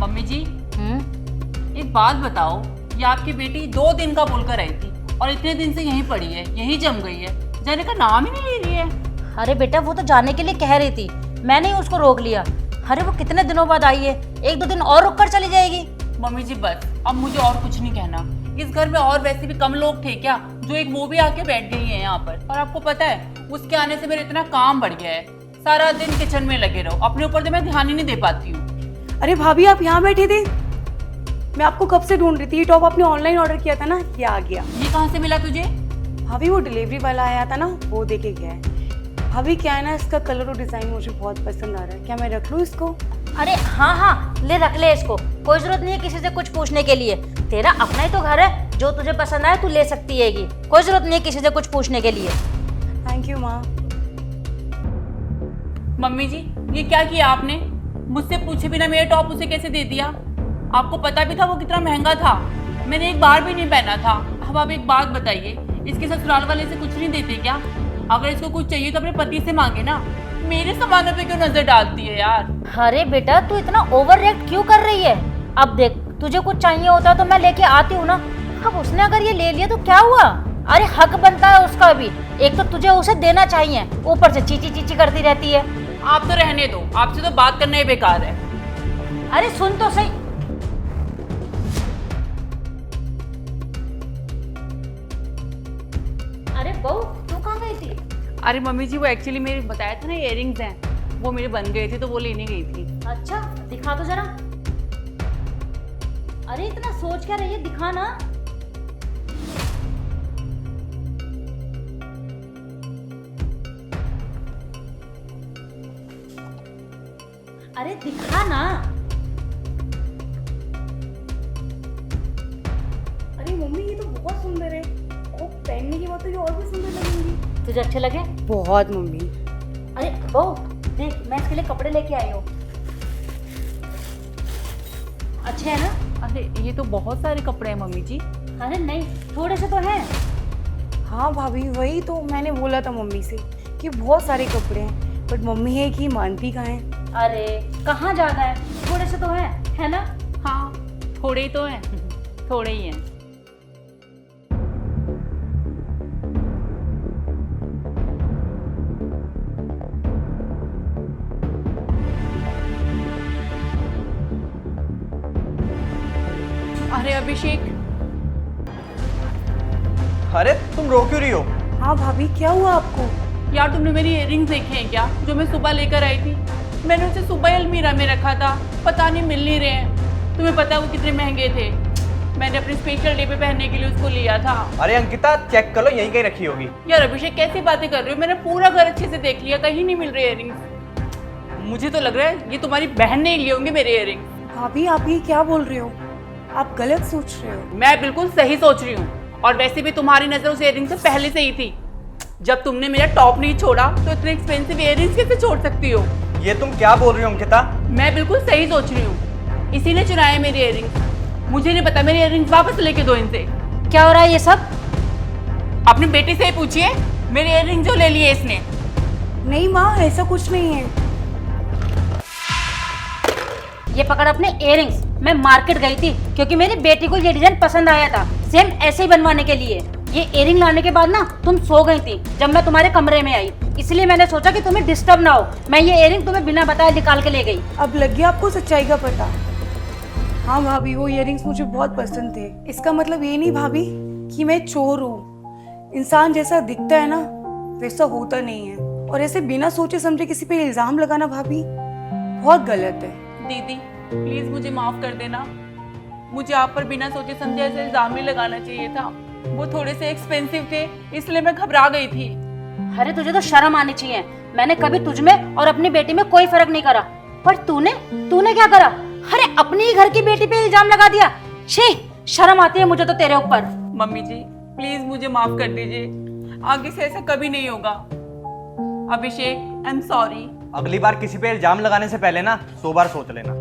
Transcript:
Mummy जी एक बात बताओ, ये आपकी बेटी 2 दिन का बोलकर आई थी और इतने दिन से यहीं पड़ी है, यहीं जम गई है, जाने का नाम ही नहीं ले रही है। अरे बेटा वो तो जाने के लिए कह रही थी, मैंने ही उसको रोक लिया। अरे वो कितने दिनों बाद आई है, 1-2 दिन और रुक कर चली जाएगी। मम्मी जी बस, अब मुझे और कुछ नहीं कहना। इस घर में और वैसे भी कम लोग थे क्या जो एक वो भी आके बैठ गई है यहाँ पर। और आपको पता है उसके आने से मेरा इतना काम बढ़ गया है, सारा दिन किचन में लगे रहो, अपने ऊपर तो मैं ध्यान ही नहीं दे पाती हूँ। अरे भाभी आप यहाँ बैठे थे, मैं आपको कब से ढूंढ रही थी। ये टॉप आपने ऑनलाइन ऑर्डर किया था ना, ये आ गया। ये कहाँ से मिला तुझे? भाभी वो डिलीवरी वाला आया था ना, वो देके गया है। भाभी क्या है ना, इसका कलर और डिजाइन मुझे बहुत पसंद आ रहा है, क्या मैं रख लूँ इसको? अरे हाँ हाँ ले रख ले इसको, कोई जरूरत नहीं है किसी से कुछ पूछने के लिए। तेरा अपना ही तो घर है, जो तुझे पसंद आए तू ले सकती हैगी, कोई जरूरत नहीं है किसी से कुछ पूछने के लिए। थैंक यू माँ। मम्मी जी ये क्या किया आपने? मुझसे पूछे बिना मेरा टॉप उसे कैसे दे दिया? आपको पता भी था वो कितना महंगा था, मैंने एक बार भी नहीं पहना था। अब आप एक बात बताइए, इसके ससुराल वाले से कुछ नहीं देते क्या? अगर इसको कुछ चाहिए तो अपने पति से मांगे ना, मेरे सामानों पे क्यों नजर डालती है यार? अरे बेटा तू इतना ओवर रिएक्ट क्यों कर रही है? अब देख तुझे कुछ चाहिए होता तो मैं लेके आती हूँ ना। अब उसने अगर ये ले लिया तो क्या हुआ? अरे हक बनता है उसका भी, एक तो तुझे उसे देना चाहिए, ऊपर से चीची चीची करती रहती है। आप तो रहने दो, आपसे तो बात करना ही बेकार है। अरे सुन तो सही। अरे बहू तू कहाँ गई थी? अरे मम्मी जी वो एक्चुअली मेरे बताया था ना इयररिंग्स हैं, वो मेरे बन गए थे तो वो लेने गई थी। अच्छा दिखा तो जरा। अरे इतना सोच क्या रही है, दिखा ना। अरे दिखा ना। अरे मम्मी ये तो बहुत सुंदर है, और पहनने के बाद तो ये और भी सुंदर लगेंगी। तुझे अच्छे लगे? बहुत मम्मी। अरे बहू देख मैं इसके लिए कपड़े लेके आई हूँ, अच्छे है ना? अरे ये तो बहुत सारे कपड़े हैं मम्मी जी। अरे नहीं थोड़े से तो हैं। हाँ भाभी वही तो मैंने बोला था मम्मी से कि बहुत सारे कपड़े हैं, बट मम्मी है कि मानती कहाँ है। अरे कहाँ ज्यादा है, थोड़े से तो है ना? हाँ थोड़े ही तो हैं थोड़े ही हैं। अरे अभिषेक, अरे तुम रो क्यों रही हो? हाँ भाभी क्या हुआ आपको? यार तुमने मेरी इयररिंग्स देखे हैं क्या, जो मैं सुबह लेकर आई थी? मैंने उसे सुबह अलमीरा में रखा था, पता नहीं मिल नहीं रहे हैं। तुम्हें पता है वो कितने महंगे थे, मैंने अपने स्पेशल डे पे पहनने के लिए उसको लिया था। अरे अंकिता चेक कर लो, यहीं कहीं रखी होगी। यार अभिषेक कैसी बातें कर रहे हो, मैंने पूरा घर अच्छे से देख लिया, कहीं नहीं मिल रहे इयररिंग्स। मुझे तो लग रहा है ये तुम्हारी बहन ने लिए होंगे मेरे इयररिंग्स। भाभी आप ये क्या बोल रहे हो? आप गलत सोच रहे हो। मैं बिल्कुल सही सोच रही हूँ, और वैसे भी तुम्हारी नजर उस इयररिंग से पहले से ही थी। जब तुमने मेरा टॉप नहीं छोड़ा तो इतने एक्सपेंसिव इयररिंग्स कैसे छोड़ सकती हो? ये तुम क्या बोल रही हो अंकिता? मैं बिल्कुल सही सोच रही हूँ, इसी ने चुराया मेरी इयररिंग्स। मुझे नहीं पता, मेरी इयररिंग्स वापस लेके दो इनसे। क्या हो रहा है ये सब? अपनी बेटी से ही पूछिए, मेरी इयररिंग जो ले लिए इसने। नहीं माँ ऐसा कुछ नहीं है। ये पकड़ अपने इयररिंग्स। मैं मार्केट गई थी क्योंकि मेरी बेटी को ये डिजाइन पसंद आया था, सेम ऐसे ही बनवाने के लिए। ये इयररिंग लाने के बाद ना तुम सो गई थी जब मैं तुम्हारे कमरे में आई, इसलिए मैंने सोचा कि तुम्हें डिस्टर्ब ना हो, मैं ये इयररिंग तुम्हें बिना बताए निकाल के ले गई। अब लग गया आपको सच्चाई का पता। हाँ भाभी वो इयररिंग्स मुझे बहुत पसंद थे। इसका मतलब ये नहीं भाभी कि मैं चोर हूँ। इंसान जैसा दिखता है ना वैसा होता नहीं है, और ऐसे बिना सोचे समझे किसी पे इल्जाम लगाना भाभी बहुत गलत है। दीदी प्लीज मुझे माफ कर देना, मुझे आप पर बिना सोचे समझे ऐसे इल्जाम नहीं लगाना चाहिए था। वो थोड़े से एक्सपेंसिव थे इसलिए मैं घबरा गई थी। अरे तुझे तो शर्म आनी चाहिए, मैंने कभी तुझ में और अपनी बेटी में कोई फर्क नहीं करा, पर तूने क्या करा? अरे अपनी ही घर की बेटी पे इल्जाम लगा दिया। छी शर्म आती है मुझे तो तेरे ऊपर। मम्मी जी प्लीज मुझे माफ कर दीजिए, आगे से ऐसा कभी नहीं होगा। अभिषेक आई एम सॉरी। अगली बार किसी पे इल्जाम लगाने से पहले ना 100 बार सोच लेना।